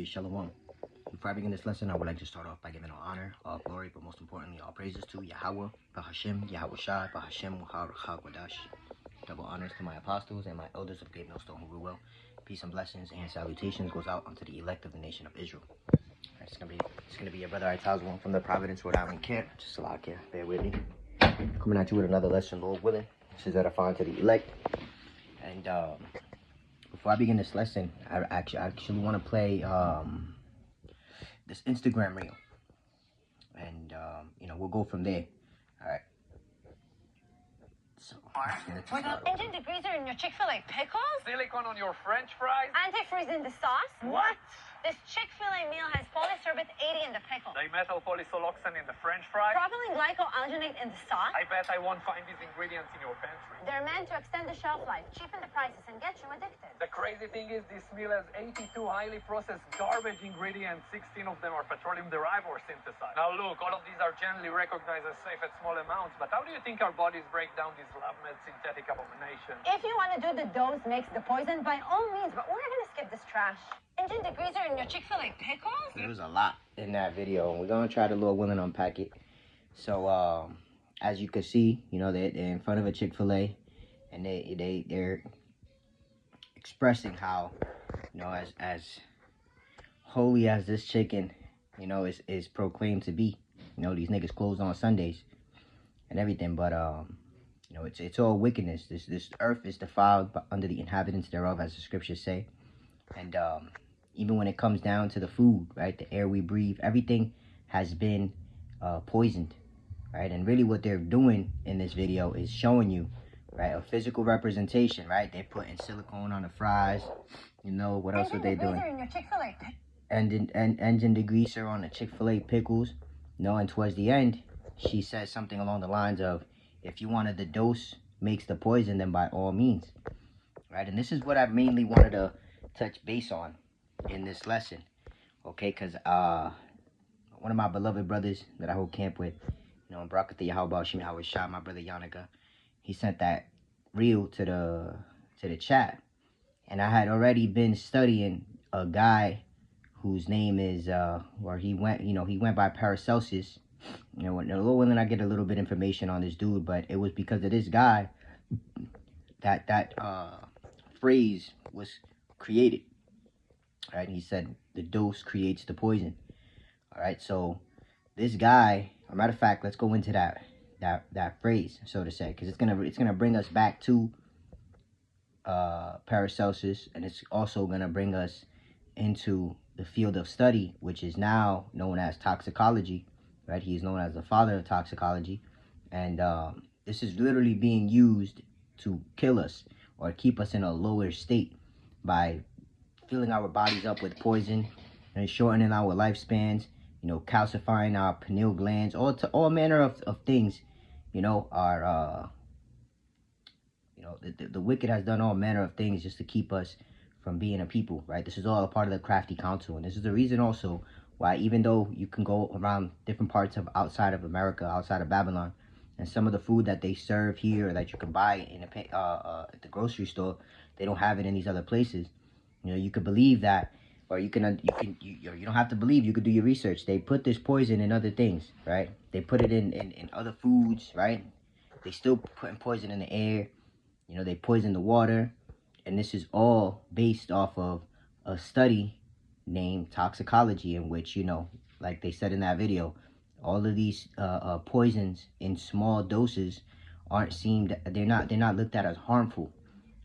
Hey, Shalom. Before I begin this lesson, I would like to start off by giving all honor, all glory, but most importantly, all praises to Yahweh, Bahashem, Yahweh Shai, Bahashem, Wadash. Double honors to my apostles and my elders of Great Millstone who rule well. Peace and blessings and salutations goes out unto the elect of the nation of Israel. Right, it's gonna be your brother one from the Providence, Rhode Island camp. Just a lot here. Bear with me. Coming at you with another lesson, Lord willing. This is edifying to the elect. And before I begin this lesson, I actually want to play this Instagram reel, and we'll go from there. All right. So, with an engine degreaser in your Chick-fil-A pickles? Silicone on your French fries? Antifreeze in the sauce? What? This Chick-fil-A meal has polysorbate 80 in the pickle. Dimethyl polysoloxane in the French fry? Propylene glycoalginate in the sauce? I bet I won't find these ingredients in your pantry. They're meant to extend the shelf life, cheapen the prices, and get you addicted. The crazy thing is this meal has 82 highly processed garbage ingredients. 16 of them are petroleum derived or synthesized. Now look, all of these are generally recognized as safe at small amounts, but how do you think our bodies break down these lab-made synthetic abominations? If you want to do the dose makes the poison, by all means, but we're going to skip this trash. Engine degreaser in your Chick-fil-A pickles? there was a lot in that video, and we're gonna try to, Lord willing, unpack it. So, as you can see, they're in front of a Chick-fil-A, and they're expressing how, as holy as this chicken, is proclaimed to be. These niggas close on Sundays and everything, but it's all wickedness. This earth is defiled under the inhabitants thereof, as the scriptures say. And even when it comes down to the food, right, the air we breathe, everything has been poisoned, right? And really what they're doing in this video is showing you, right, a physical representation, right? They're putting silicone on the fries. What else are they doing? In your Chick-fil-A Engine degreaser on the Chick-fil-A pickles. And towards the end, she says something along the lines of, if you wanted the dose makes the poison, then by all means, right? And this is what I mainly wanted to touch base on in this lesson, okay? Because one of my beloved brothers that I hold camp with, Barakatha Yahweh Shimi Howard Shah, my brother Yanaka, he sent that reel to the chat, and I had already been studying a guy whose name is he went by Paracelsus. A little willing I get a little bit information on this dude, but it was because of this guy that phrase was created. All right, he said the dose creates the poison. All right, so this guy, a matter of fact, let's go into that phrase, so to say, because it's gonna bring us back to Paracelsus, and it's also gonna bring us into the field of study, which is now known as toxicology. Right, he is known as the father of toxicology, and this is literally being used to kill us or keep us in a lower state by filling our bodies up with poison and shortening our lifespans, calcifying our pineal glands, all manner of things, are the wicked has done all manner of things just to keep us from being a people, right? This is all a part of the crafty council, and this is the reason also why, even though you can go around different parts of outside of America, outside of Babylon, and some of the food that they serve here or that you can buy in at the grocery store, they don't have it in these other places. You could believe that, or you don't have to believe. You could do your research. They put this poison in other things, right? They put it in other foods, right? They still putting poison in the air. They poison the water, and this is all based off of a study named toxicology, in which, like they said in that video, all of these poisons in small doses they're not looked at as harmful.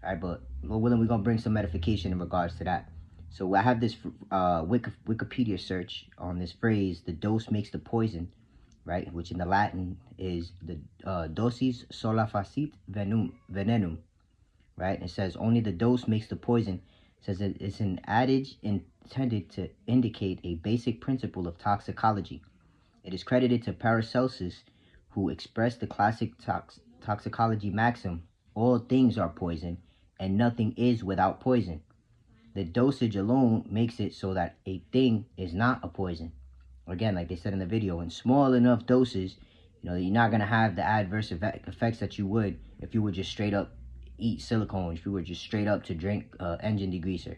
All right, but Lord willing, we're gonna bring some edification in regards to that. So I have this Wikipedia search on this phrase, the dose makes the poison, right, which in the Latin is the dosis sola facit venenum, right? It says only the dose makes the poison. It says that it's an adage intended to indicate a basic principle of toxicology. It is credited to Paracelsus, who expressed the classic toxicology maxim, all things are poison, and nothing is without poison. The dosage alone makes it so that a thing is not a poison. Again, like they said in the video, in small enough doses, you're not going to have the adverse effects that you would if you were just straight up eat silicone, if you were just straight up to drink engine degreaser.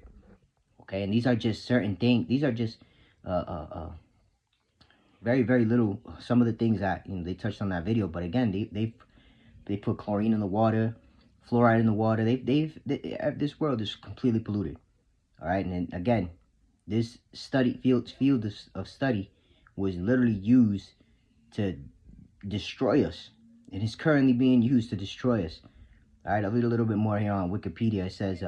Okay, and these are just certain things. These are just very, very little. Some of the things that they touched on that video. But again, they put chlorine in the water, fluoride in the water. This world is completely polluted. All right, and then again, this field of study was literally used to destroy us, and is currently being used to destroy us. All right, I'll read a little bit more here on Wikipedia. It says,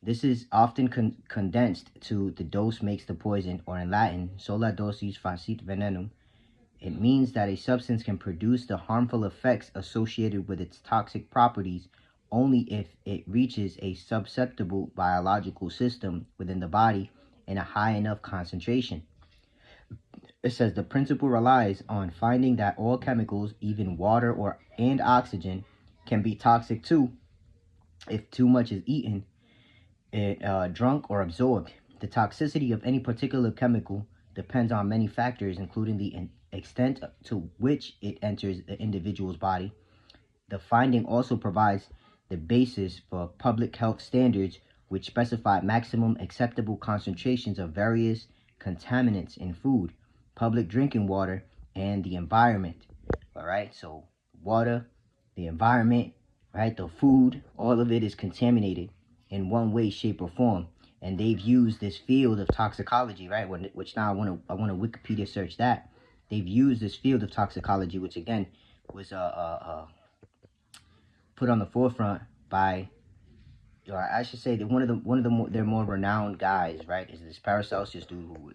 this is often condensed to the dose makes the poison, or in Latin, sola dosis facit venenum. It means that a substance can produce the harmful effects associated with its toxic properties only if it reaches a susceptible biological system within the body in a high enough concentration. It says the principle relies on finding that all chemicals, even water and oxygen, can be toxic too if too much is eaten, drunk, or absorbed. The toxicity of any particular chemical depends on many factors, including the extent to which it enters the individual's body. The finding also provides the basis for public health standards, which specify maximum acceptable concentrations of various contaminants in food, public drinking water, and the environment. All right, so water, the environment, right, the food, all of it is contaminated in one way, shape, or form. And they've used this field of toxicology, right, which now I want to Wikipedia search that. They've used this field of toxicology, which again was put on the forefront by, or I should say that one of their more renowned guys, right, is this Paracelsus dude who,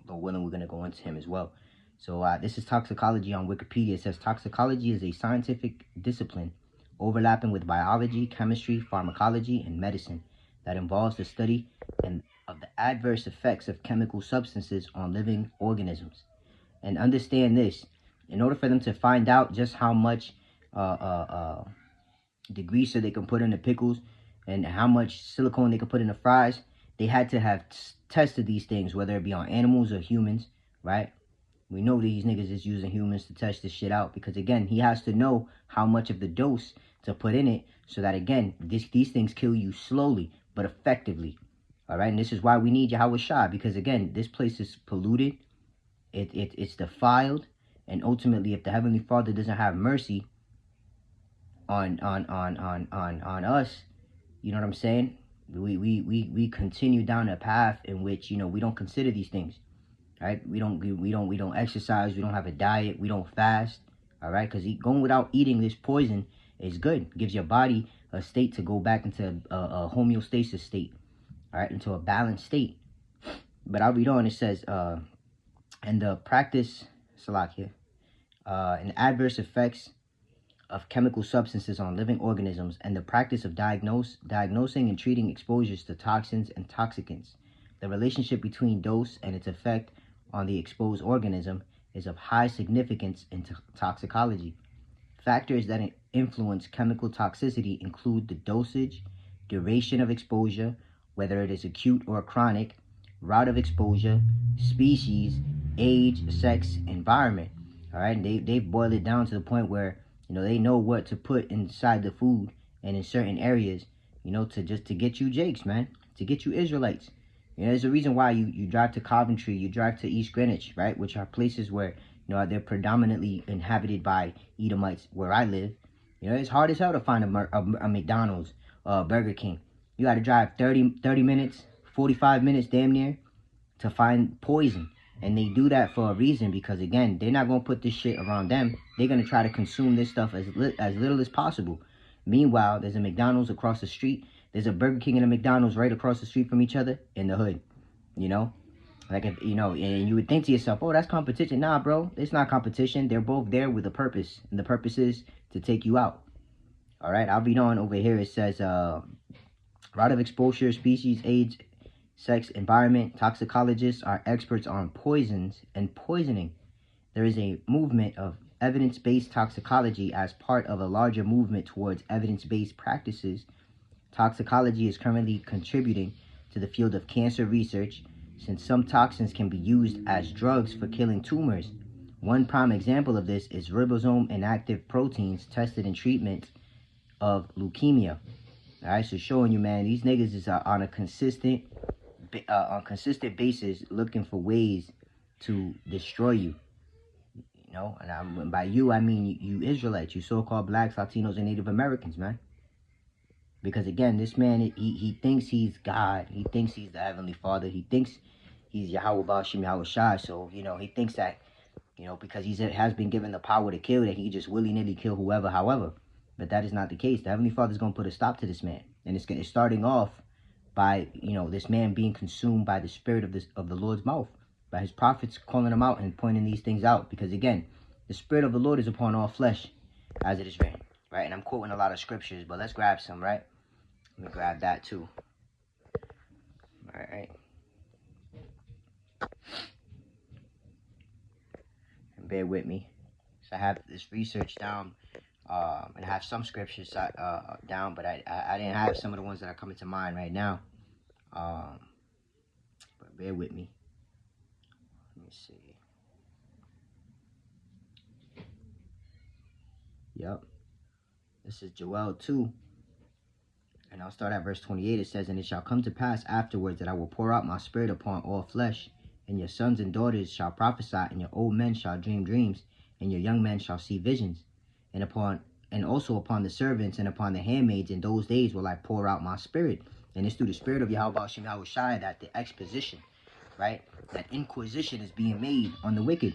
we're going to go into him as well. So this is toxicology on Wikipedia. It says toxicology is a scientific discipline overlapping with biology, chemistry, pharmacology, and medicine that involves the study of the adverse effects of chemical substances on living organisms. And understand this, in order for them to find out just how much degreaser they can put in the pickles and how much silicone they can put in the fries, they had to have tested these things, whether it be on animals or humans, right? We know these niggas is using humans to test this shit out because, again, he has to know how much of the dose to put in it so that, again, these things kill you slowly but effectively. All right, and this is why we need Yahweh Shah, because, again, this place is polluted, it's defiled, and ultimately, if the Heavenly Father doesn't have mercy on us, you know what I'm saying? We continue down a path in which, we don't consider these things. Right? We don't exercise, we don't have a diet, we don't fast. All right, because going without eating this poison is good. It gives your body a state to go back into a homeostasis state. All right, into a balanced state. But I'll read on. It says, and the practice, Salakia, and adverse effects of chemical substances on living organisms, and the practice of diagnosing and treating exposures to toxins and toxicants. The relationship between dose and its effect on the exposed organism is of high significance in toxicology. Factors that influence chemical toxicity include the dosage, duration of exposure, whether it is acute or chronic, route of exposure, species, age, sex, environment. All right, and they've boiled it down to the point where they know what to put inside the food and in certain areas, to get you Jakes, man, to get you Israelites. There's a reason why you drive to Coventry, you drive to East Greenwich, right, which are places where, they're predominantly inhabited by Edomites where I live. It's hard as hell to find a McDonald's, Burger King. You got to drive 30 minutes, 45 minutes damn near to find poison. And they do that for a reason because, again, they're not going to put this shit around them. They're going to try to consume this stuff as little as possible. Meanwhile, there's a McDonald's across the street. There's a Burger King and a McDonald's right across the street from each other in the hood, Like, if, and you would think to yourself, oh, that's competition. Nah, bro, it's not competition. They're both there with a purpose, and the purpose is to take you out. All right, I'll read on over here. It says, route of exposure, species, age, sex, environment. Toxicologists are experts on poisons and poisoning. There is a movement of evidence-based toxicology as part of a larger movement towards evidence-based practices. Toxicology is currently contributing to the field of cancer research, since some toxins can be used as drugs for killing tumors. One prime example of this is ribosome inactive proteins tested in treatment of leukemia. All right, so showing you, man, these niggas is on a consistent, on consistent basis looking for ways to destroy you. You know, and by you I mean you Israelites, you so-called blacks, Latinos, and Native Americans, man. Because again, this man, he thinks he's God. He thinks he's the Heavenly Father. He thinks he's Yahweh Bashim Yahweh Shai. So, you know, he thinks that, you know, because has been given the power to kill, that he just willy-nilly kill whoever, however. But that is not the case. The Heavenly Father is going to put a stop to this man. And it's starting off by, you know, this man being consumed by the spirit of the Lord's mouth. By his prophets calling him out and pointing these things out. Because again, the spirit of the Lord is upon all flesh, as it is written. Right? And I'm quoting a lot of scriptures, but let's grab some, right? Let me grab that too. All right. And bear with me. So I have this research down, and I have some scriptures down, but I didn't have some of the ones that are coming to mind right now. But bear with me. Let me see. Yep. This is Joel 2. And I'll start at verse 28. It says, "And it shall come to pass afterwards that I will pour out my spirit upon all flesh, and your sons and daughters shall prophesy, and your old men shall dream dreams, and your young men shall see visions. And also upon the servants and upon the handmaids in those days will I pour out my spirit." And it's through the spirit of Yahweh Bashim Yahweh Shai that the exposition, right? That inquisition is being made on the wicked.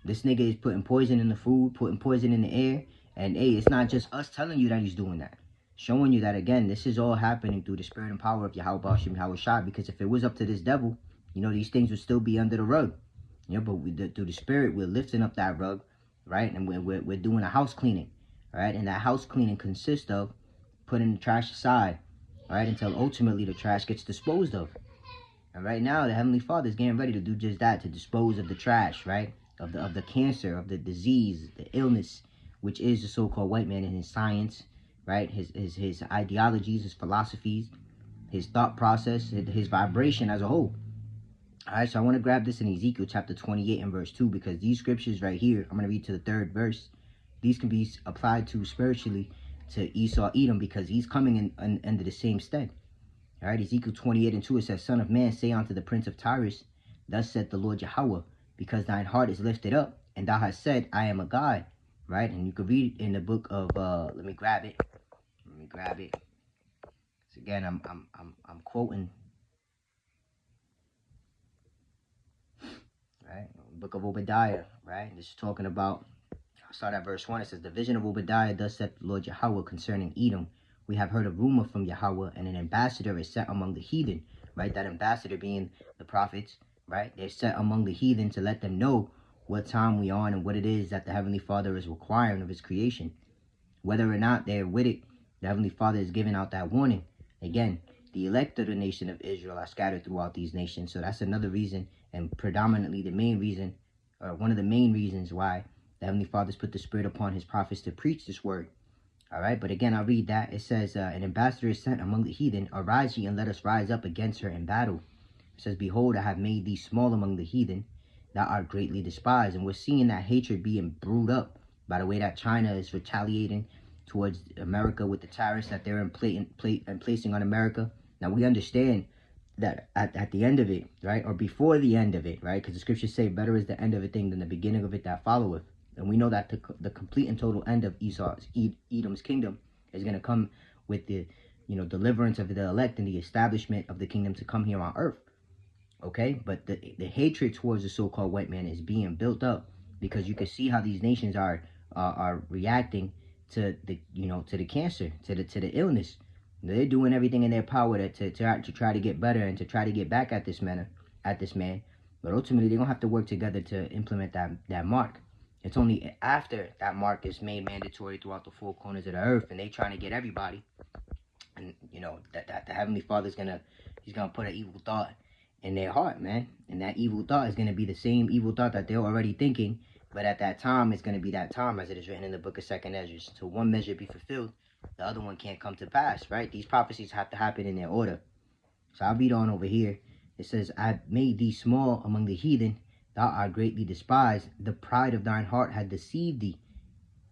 This nigga is putting poison in the food, putting poison in the air. And hey, it's not just us telling you that he's doing that. Showing you that, again, this is all happening through the spirit and power of Yahweh Bashim Yahweh Shai. Because if it was up to this devil, you know, these things would still be under the rug. You know, but through the spirit, we're lifting up that rug, right? And we're doing a house cleaning, right? And that house cleaning consists of putting the trash aside, right? Until ultimately the trash gets disposed of. And right now, the Heavenly Father is getting ready to do just that, to dispose of the trash, right? Of the cancer, of the disease, the illness, which is the so-called white man and his science, right? His ideologies, his philosophies, his thought process, his vibration as a whole. All right, so I want to grab this in Ezekiel chapter 28 and verse 2, because these scriptures right here, I'm going to read to the 3rd verse. These can be applied to spiritually to Esau Edom, because he's coming in under the same stead. All right, Ezekiel 28 and 2, it says, "Son of man, say unto the prince of Tyrus, thus saith the Lord Yahweh, because thine heart is lifted up, and thou hast said, I am a God." Right, and you can read in the book of let me grab it. So again, I'm quoting, right, book of Obadiah, right? This is talking about, I'll start at verse 1. It says, "The vision of Obadiah, thus saith the Lord Yahweh concerning Edom. We have heard a rumor from Yahweh, and an ambassador is set among the heathen." Right, that ambassador being the prophets, right? They're set among the heathen to let them know what time we are on and what it is that the Heavenly Father is requiring of his creation. Whether or not they're with it, the Heavenly Father is giving out that warning. Again, the elect of the nation of Israel are scattered throughout these nations. So that's another reason, and predominantly the main reason, or one of the main reasons why the Heavenly Father's put the Spirit upon his prophets to preach this word. All right, but again, I'll read that. It says, "An ambassador is sent among the heathen. Arise ye, and let us rise up against her in battle." It says, "Behold, I have made thee small among the heathen. Thou art greatly despised." And we're seeing that hatred being brewed up by the way that China is retaliating towards America with the tariffs that they're placing on America. Now, we understand that at the end of it, right, or before the end of it, right, because the scriptures say, "Better is the end of a thing than the beginning of it that followeth." And we know that the complete and total end of Edom's kingdom is going to come with the, you know, deliverance of the elect and the establishment of the kingdom to come here on earth. Okay, but the hatred towards the so-called white man is being built up, because you can see how these nations are reacting to the, you know, to the cancer, to the illness. They're doing everything in their power to try to get better and to try to get back at this man. But ultimately, they're gonna have to work together to implement that mark. It's only after that mark is made mandatory throughout the four corners of the earth, and they trying to get everybody. And you know that the Heavenly Father's gonna put an evil thought in their heart, man. And that evil thought is going to be the same evil thought that they're already thinking. But at that time, it's going to be that time, as it is written in the book of 2nd Ezra. So one measure be fulfilled, the other one can't come to pass, right? These prophecies have to happen in their order. So I'll read on over here. It says, "I made thee small among the heathen. Thou art greatly despised. The pride of thine heart had deceived thee."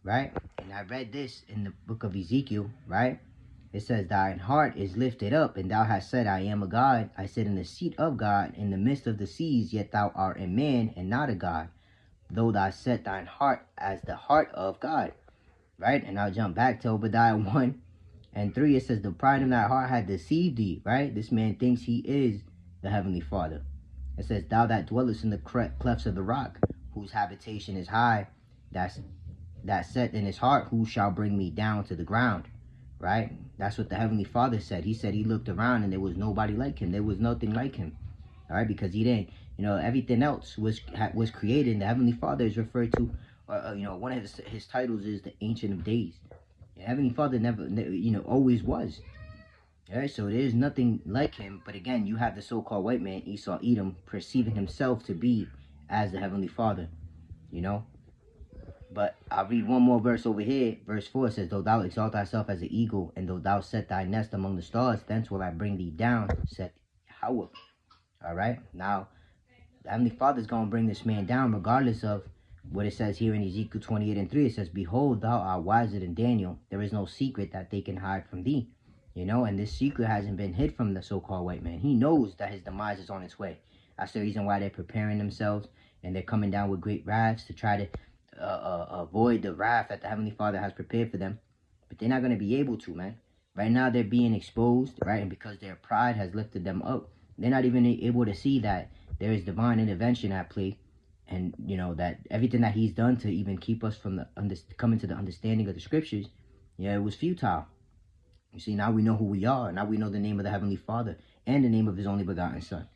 Right? And I read this in the book of Ezekiel, right? It says, thine heart is lifted up, and thou hast said, I am a God. I sit in the seat of God in the midst of the seas, yet thou art a man and not a God, though thou set thine heart as the heart of God. Right? And I'll jump back to Obadiah 1 and 3. It says, the pride of thy heart hath deceived thee. Right? This man thinks he is the Heavenly Father. It says, thou that dwellest in the clefts of the rock, whose habitation is high, that set in his heart, who shall bring me down to the ground? Right? That's what the Heavenly Father said. He said he looked around and there was nobody like him. There was nothing like him. All right? Because he didn't, everything else was created. And the Heavenly Father is referred to, one of his titles is the Ancient of Days. The Heavenly Father never, always was. All right? So there's nothing like him. But again, you have the so-called white man, Esau, Edom, perceiving himself to be as the Heavenly Father, But I'll read one more verse over here. Verse 4 says, though thou exalt thyself as an eagle, and though thou set thy nest among the stars, thence will I bring thee down, said Yahweh. All right? Now, the Heavenly Father is going to bring this man down regardless of what it says here in Ezekiel 28 and 3. It says, behold, thou art wiser than Daniel. There is no secret that they can hide from thee. And this secret hasn't been hid from the so-called white man. He knows that his demise is on its way. That's the reason why they're preparing themselves, and they're coming down with great wraths to try to avoid the wrath that the Heavenly Father has prepared for them. But they're not going to be able to, man. Right now they're being exposed, right? And because their pride has lifted them up, they're not even able to see that there is divine intervention at play. And, that everything that he's done to even keep us from coming to the understanding of the scriptures, it was futile. You see, now we know who we are. Now we know the name of the Heavenly Father and the name of his only begotten Son.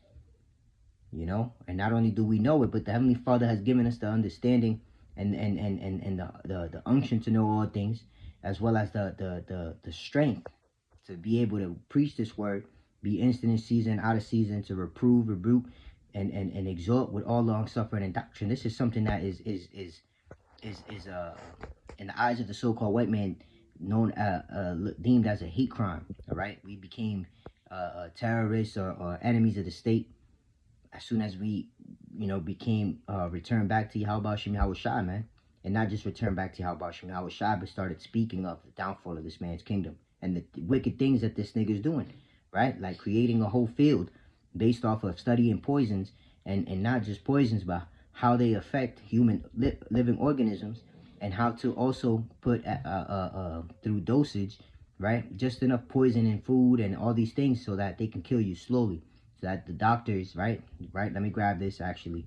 And not only do we know it, but the Heavenly Father has given us the understanding and the unction to know all things, as well as the strength to be able to preach this word, be instant in season, out of season, to reprove, rebuke, and exhort with all long suffering and doctrine. This is something that is in the eyes of the so-called white man known deemed as a hate crime. All right, we became terrorists or enemies of the state as soon as we, became returned back to Yahweh Shem Yahweh Shai, man. And not just returned back to Yahweh Shem Yahweh Shai, but started speaking of the downfall of this man's kingdom and the wicked things that this nigga's doing, right? Like creating a whole field based off of studying poisons, and not just poisons, but how they affect human living organisms, and how to also put through dosage, right, just enough poison in food and all these things so that they can kill you slowly. So that the doctors, right, let me grab this actually.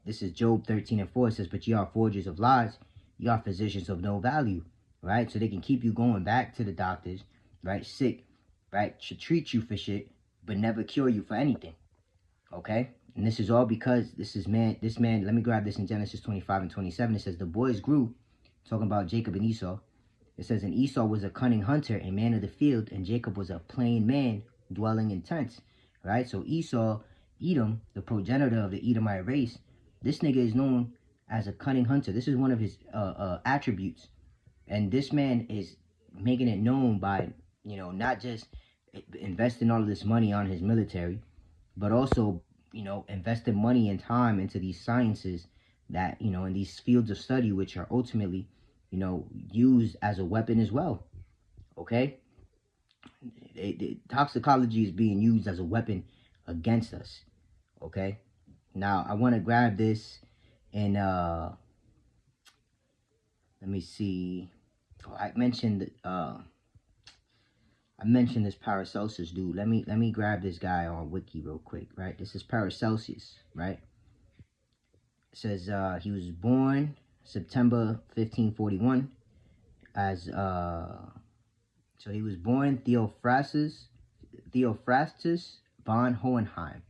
This is Job 13 and 4. It says, but ye are forgers of lies, ye are physicians of no value, right? So they can keep you going back to the doctors, right, sick, right, should treat you for shit, but never cure you for anything, okay? And this is all because this man, let me grab this in Genesis 25 and 27. It says, the boys grew, talking about Jacob and Esau. It says, and Esau was a cunning hunter, a man of the field, and Jacob was a plain man, dwelling in tents. Right, so Esau, Edom, the progenitor of the Edomite race, this nigga is known as a cunning hunter. This is one of his attributes. And this man is making it known by, not just investing all of this money on his military, but also, investing money and time into these sciences that, in these fields of study, which are ultimately, used as a weapon as well. Okay? Toxicology is being used as a weapon against us. Okay, now I want to grab this and let me see. I mentioned this Paracelsus dude. Let me grab this guy on Wiki real quick. Right, this is Paracelsus. Right, it says he was born September 1541 as so he was born Theophrastus von Hohenheim.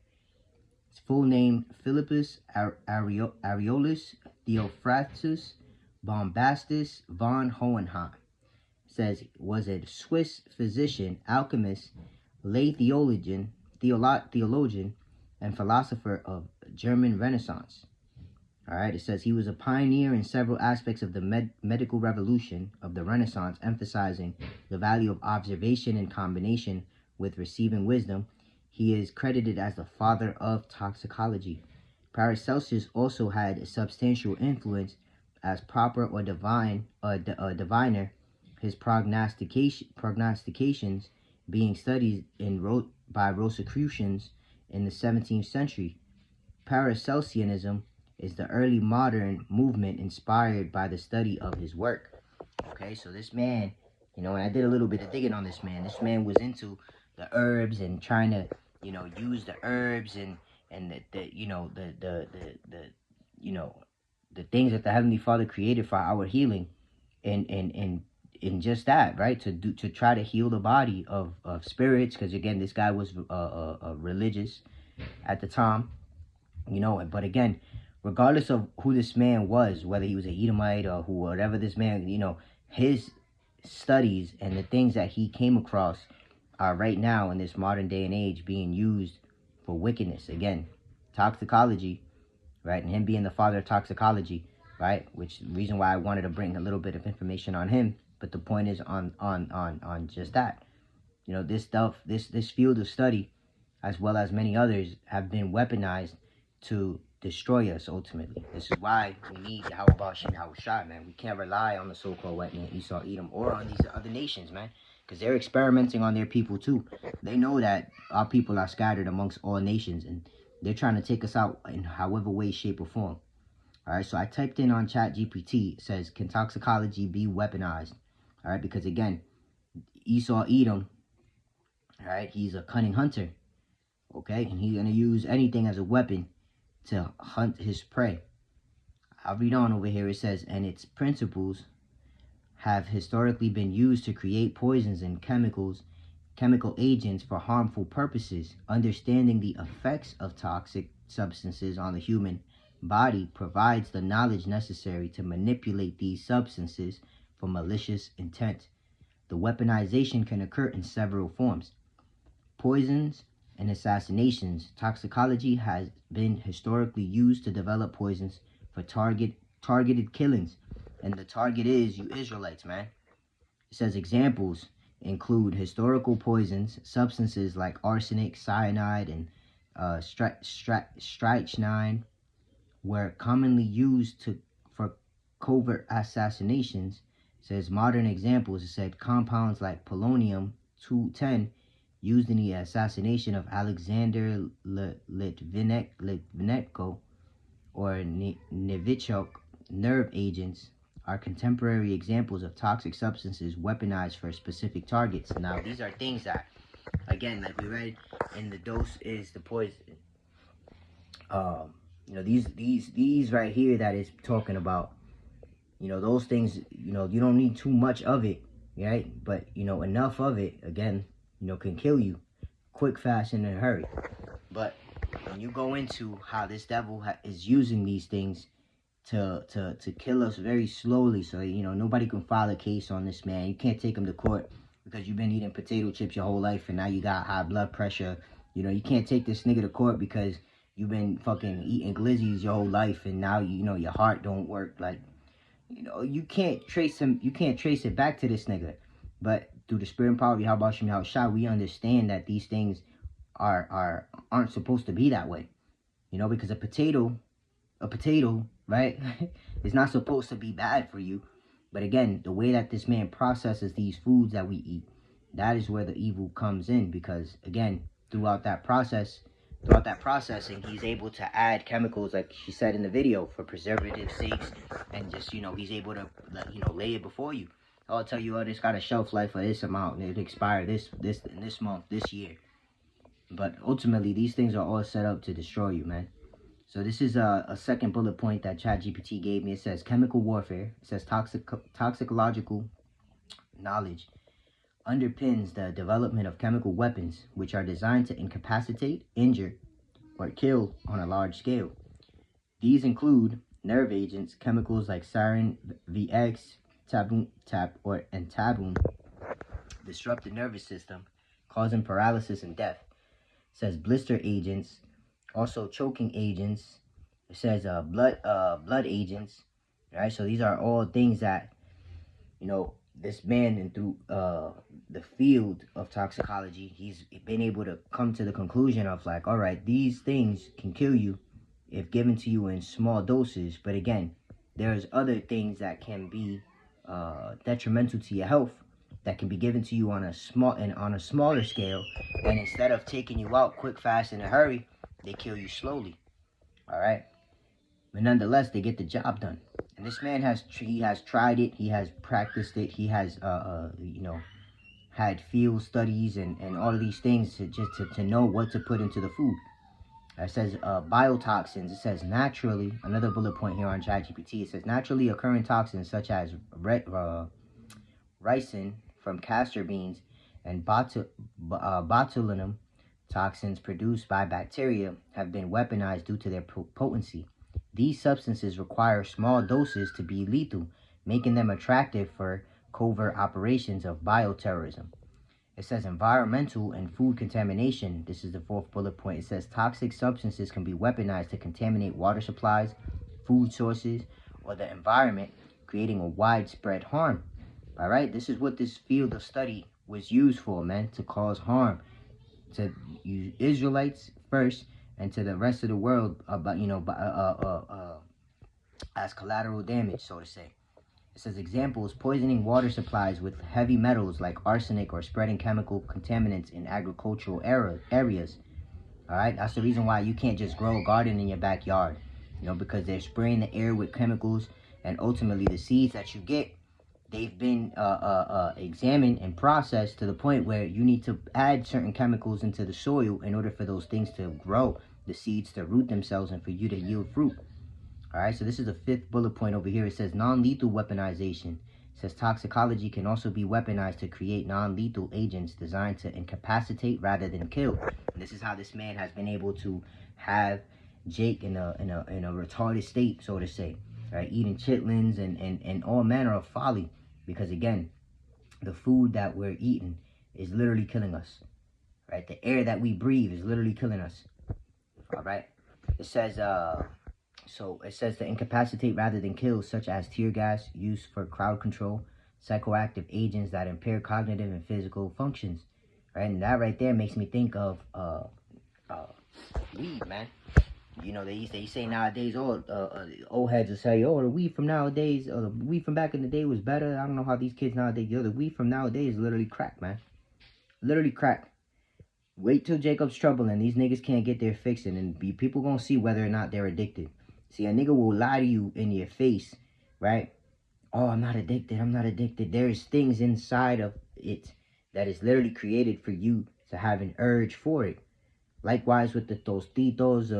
His full name, Philippus Areolus Theophrastus Bombastus von Hohenheim. Says was a Swiss physician, alchemist, lay theologian, and philosopher of German Renaissance. All right, it says he was a pioneer in several aspects of the medical revolution of the Renaissance, emphasizing the value of observation in combination with receiving wisdom. He is credited as the father of toxicology. Paracelsus also had a substantial influence as proper or diviner. his prognostications being studied by Rosicrucians in the 17th century. Paracelsianism is the early modern movement inspired by the study of his work. Okay, so this man, and I did a little bit of digging on this man. This man was into the herbs and trying to, use the herbs and the things that the Heavenly Father created for our healing, and just that, right? To try to heal the body of spirits, because again, this guy was religious at the time, But again, regardless of who this man was, whether he was an Edomite or whatever this man, his studies and the things that he came across are right now in this modern day and age being used for wickedness. Again, toxicology, right? And him being the father of toxicology, right? Which reason why I wanted to bring a little bit of information on him. But the point is on just that. This stuff, this field of study, as well as many others, have been weaponized to destroy us ultimately. This is why we need Yahweh Bashim Yahweh Shai, man. We can't rely on the so-called white man, Esau, Edom, or on these other nations, man. Because they're experimenting on their people too. They know that our people are scattered amongst all nations, and they're trying to take us out in however way, shape, or form. Alright, so I typed in on ChatGPT, it says, can toxicology be weaponized? Alright, because again, Esau, Edom, alright, he's a cunning hunter. Okay, and he's going to use anything as a weapon to hunt his prey. I'll read on over here. It says, and its principles have historically been used to create poisons and chemical agents for harmful purposes. Understanding the effects of toxic substances on the human body provides the knowledge necessary to manipulate these substances for malicious intent. The weaponization can occur in several forms. Poisons and assassinations. Toxicology has been historically used to develop poisons for targeted killings. And the target is you Israelites, man. It says examples include historical poisons, substances like arsenic, cyanide, and strychnine were commonly used for covert assassinations. It says modern examples. It said compounds like polonium-210 used in the assassination of Alexander Litvinenko or Novichok. Nerve agents are contemporary examples of toxic substances weaponized for specific targets. Now, these are things that, again, like we read in the dose is the poison. These right here that is talking about, those things, you don't need too much of it, right? But, enough of it, again, can kill you quick, fast, and in a hurry. But when you go into how this devil is using these things to kill us very slowly, so nobody can file a case on this man. You can't take him to court because you've been eating potato chips your whole life and now you got high blood pressure. You can't take this nigga to court because you've been fucking eating glizzies your whole life and now your heart don't work. Like, you can't trace him. You can't trace it back to this nigga. But through the spirit and power of Yahweh Shem Yahweh Shai, we understand that these things aren't supposed to be that way. Because a potato, right, is not supposed to be bad for you. But again, the way that this man processes these foods that we eat, that is where the evil comes in. Because again, throughout that processing, he's able to add chemicals, like she said in the video, for preservative sakes, and just he's able to lay it before you. I'll tell you, it's got a shelf life of this amount, and it expire this month, this year. But ultimately, these things are all set up to destroy you, man. So this is a second bullet point that ChatGPT gave me. It says chemical warfare. It says toxicological knowledge underpins the development of chemical weapons, which are designed to incapacitate, injure, or kill on a large scale. These include nerve agents, chemicals like sarin, VX, tabun, disrupt the nervous system, causing paralysis and death. It says blister agents, also choking agents. It says blood agents. Right, so these are all things that this man, and through the field of toxicology, he's been able to come to the conclusion of like, all right, these things can kill you if given to you in small doses. But again, there's other things that can be detrimental to your health that can be given to you on a smaller scale, and instead of taking you out quick, fast, in a hurry, they kill you slowly. All right, but nonetheless, they get the job done. And this man has tried it, he has practiced it, he has had field studies and all of these things to know what to put into the food. It says biotoxins. It says naturally, another bullet point here on ChatGPT. It says naturally occurring toxins such as ricin from castor beans and botulinum toxins produced by bacteria have been weaponized due to their potency. These substances require small doses to be lethal, making them attractive for covert operations of bioterrorism. It says environmental and food contamination. This is the fourth bullet point. It says toxic substances can be weaponized to contaminate water supplies, food sources, or the environment, creating a widespread harm. All right, this is what this field of study was used for, man, to cause harm to you Israelites first, and to the rest of the world, as collateral damage, so to say. It says examples: poisoning water supplies with heavy metals like arsenic, or spreading chemical contaminants in agricultural areas. All right, that's the reason why you can't just grow a garden in your backyard, because they're spraying the air with chemicals, and ultimately the seeds that you get, they've been examined and processed to the point where you need to add certain chemicals into the soil in order for those things to grow, the seeds to root themselves, and for you to yield fruit. All right, so this is the fifth bullet point over here. It says non-lethal weaponization. It says toxicology can also be weaponized to create non-lethal agents designed to incapacitate rather than kill. And this is how this man has been able to have Jake in a retarded state, so to say, right? Eating chitlins and all manner of folly, because again, the food that we're eating is literally killing us, right? The air that we breathe is literally killing us. All right, it says So it says to incapacitate rather than kill, such as tear gas used for crowd control, psychoactive agents that impair cognitive and physical functions, right? And that right there makes me think of weed, man. They say nowadays, old heads will say, the weed from nowadays, the weed from back in the day was better. I don't know how these kids nowadays, the weed from nowadays is literally crack, man. Literally crack. Wait till Jacob's trouble and these niggas can't get their fixing, and people gonna see whether or not they're addicted. See, a nigga will lie to you in your face, right? Oh, I'm not addicted. I'm not addicted. There's things inside of it that is literally created for you to have an urge for it. Likewise with the tostitos,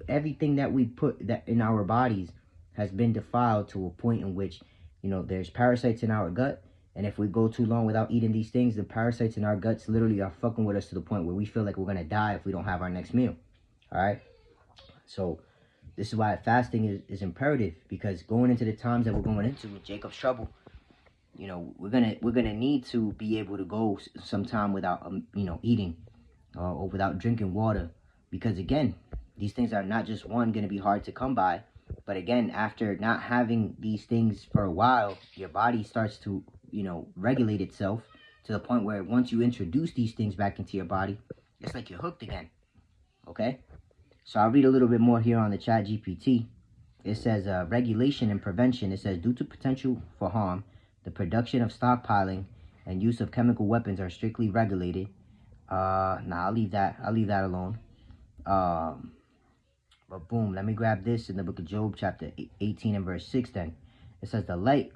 everything that we put that in our bodies has been defiled to a point in which, there's parasites in our gut. And if we go too long without eating these things, the parasites in our guts literally are fucking with us to the point where we feel like we're going to die if we don't have our next meal. All right? So this is why fasting is imperative, because going into the times that we're going into with Jacob's trouble, we're gonna need to be able to go sometime without eating or without drinking water, because again, these things are not just going to be hard to come by, but again, after not having these things for a while, your body starts to regulate itself to the point where once you introduce these things back into your body, it's like you're hooked again. Okay. So I'll read a little bit more here on the ChatGPT. It says regulation and prevention. It says due to potential for harm, the production of stockpiling and use of chemical weapons are strictly regulated. I'll leave that alone. But boom, let me grab this in the book of Job, chapter 18 and verse 6 then. It says the light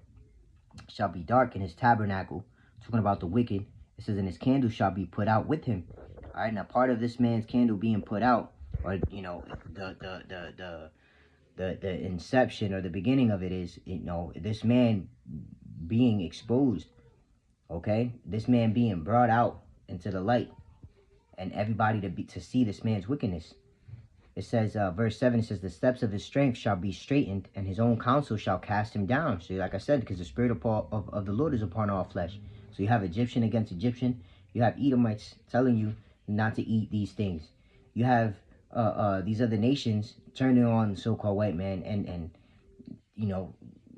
shall be dark in his tabernacle. Talking about the wicked. It says, and his candle shall be put out with him. All right, now part of this man's candle being put out, or the inception or the beginning of it is, this man being exposed, okay, this man being brought out into the light, and everybody to see this man's wickedness. It says, verse 7, it says, the steps of his strength shall be straightened, and his own counsel shall cast him down. So like I said, because the spirit of the Lord is upon all flesh. So you have Egyptian against Egyptian. You have Edomites telling you not to eat these things. You have these other nations turning on the so-called white man, and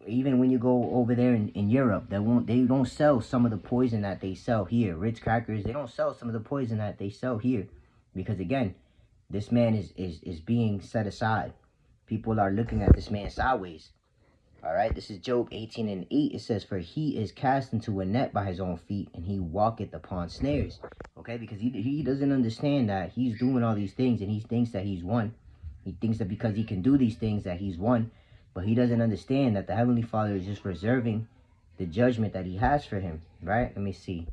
even when you go over there in Europe, they don't sell some of the poison that they sell here. Ritz crackers, they don't sell some of the poison that they sell here, because again, this man is being set aside. People are looking at this man sideways. All right, this is Job 18:8. It says, for he is cast into a net by his own feet, and he walketh upon snares. Okay, because he doesn't understand that he's doing all these things, and he thinks that he's won. He thinks that because he can do these things that he's won, but he doesn't understand that the Heavenly Father is just reserving the judgment that he has for him, right? Let me see.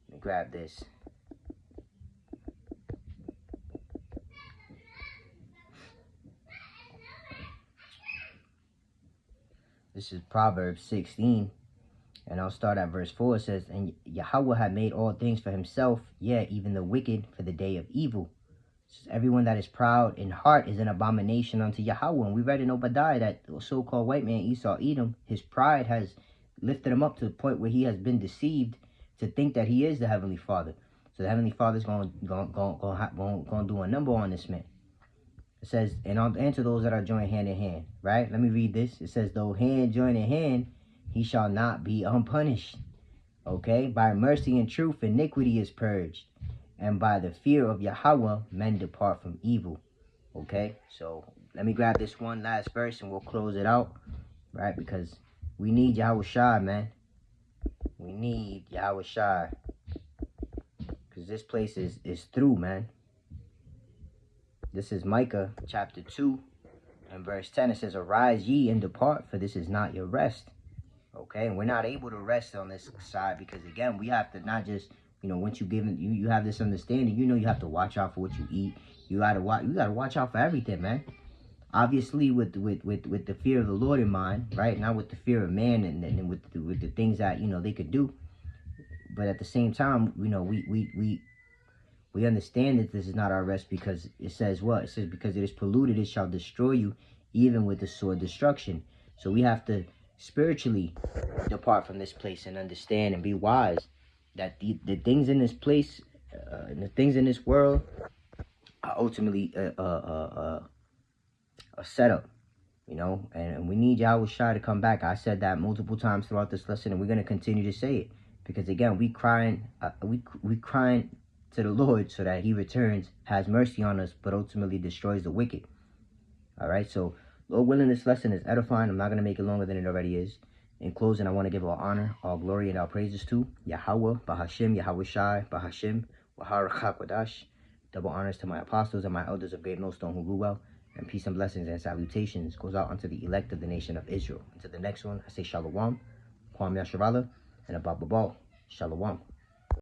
Let me grab this. This is Proverbs 16, and I'll start at verse 4. It says, and Yahweh had made all things for himself, yea, even the wicked for the day of evil. It says, everyone that is proud in heart is an abomination unto Yahweh. And we read in Obadiah that so-called white man Esau Edom, his pride has lifted him up to the point where he has been deceived to think that he is the Heavenly Father. So the Heavenly Father's going to do a number on this man. It says, and I'll answer those that are joined hand in hand, right? Let me read this. It says, though hand join in hand, he shall not be unpunished. Okay? By mercy and truth, iniquity is purged. And by the fear of Yahweh, men depart from evil. Okay? So let me grab this one last verse and we'll close it out, right? Because we need Yahweh Shai, man. We need Yahweh Shai. Because this place is through, man. This is Micah chapter 2 and verse 10. It says, arise ye and depart, for this is not your rest. Okay, and we're not able to rest on this side because, again, we have to not just, once you have this understanding, you have to watch out for what you eat. You gotta watch out for everything, man. Obviously, with the fear of the Lord in mind, right? Not with the fear of man and with the things that they could do. But at the same time, we understand that this is not our rest because it says what? It says, because it is polluted, it shall destroy you, even with the sword destruction. So we have to spiritually depart from this place and understand and be wise that the things in this place, and the things in this world are ultimately a setup, and we need Yahweh Shai to come back. I said that multiple times throughout this lesson, and we're going to continue to say it because, again, we crying to the Lord so that he returns, has mercy on us, but ultimately destroys the wicked. All right, so Lord willing, this lesson is edifying. I'm not going to make it longer than it already is. In closing, I want to give all honor, all glory, and all praises to Yahweh, Bahashim, Yahweh Shai, Bahashim, Wahar Chakwadash. Double honors to my apostles and my elders of Great Millstone who rule well, and peace and blessings and salutations goes out unto the elect of the nation of Israel. Until the next one, I say Shalom, Kwam Yasharala, and Abba Babal. Shalom.